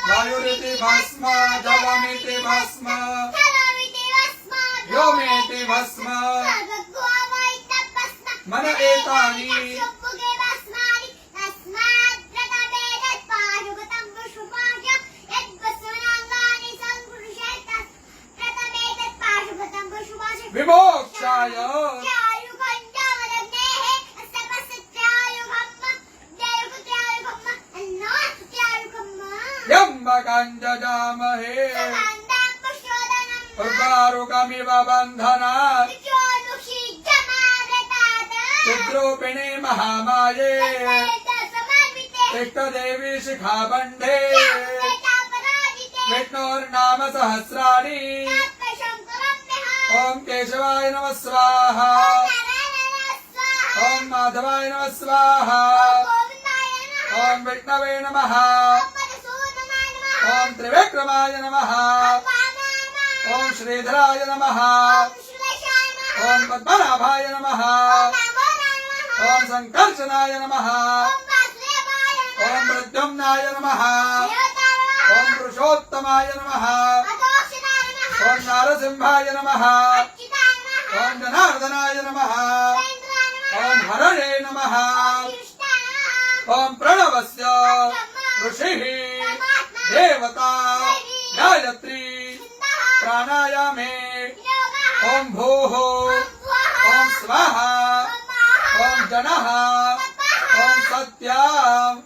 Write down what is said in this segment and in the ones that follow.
वायुरिति भस्म जलमिति भस्म व्योमेति भस्म मन एतानि विमोक्षाय यम्बकं जजामहे उर्वारुकमिव बन्धनात् चिद्रूपिणे महामाये तिष्ठदेवी शिखाबन्धे विष्णोर्नाम सहस्राणि ओम केशवाय नमः स्वाहा ओम माधवाय नमः स्वाहा ओम विष्णवे नमः ओम त्रिविक्रमाय नमः ओम श्रीधराय नमः ओम पद्मनाभाय नमः ओम संकर्षणाय नमः ओम प्रद्युम्नाय नमः ओम पुरुषोत्तमाय नमः ओम नारसिंहाय नमः ओम जनार्दनाय नमः ओम हरणे नमः ओम प्रणवस्य ऋषिः देवता गायत्री प्राणायामे ओम भूः ओम स्वाहा ओम जनः ओम सत्यं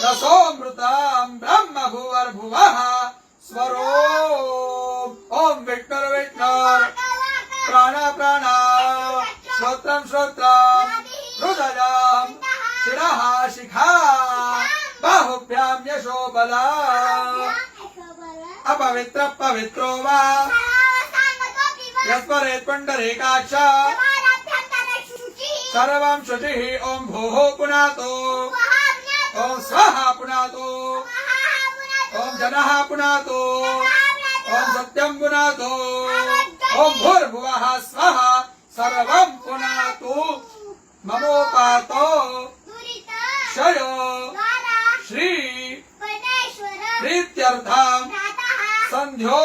रसोमृतं ब्रह्म भुवर्भुवः स्वरो ओम विष्णुर विष्णुर प्राण प्राण श्रोत्रं श्रोत्रं हृदयं शिरः शिखा बाहुभ्यां यशो बला अपवित्र पवित्रो वा यस्मरेत् पुण्डरीकाक्ष सर्वं शुचिः ओम भूः पुनातो ओम स्वाहा पुनातो ओम जनः पुनातो ओम सत्यं पुनातो ओम भूर्भुवः स्वः सर्वं पुनातु ममोपातो क्षयो श्री प्रीत्यर्थं संध्यो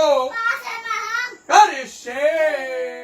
करिष्ये।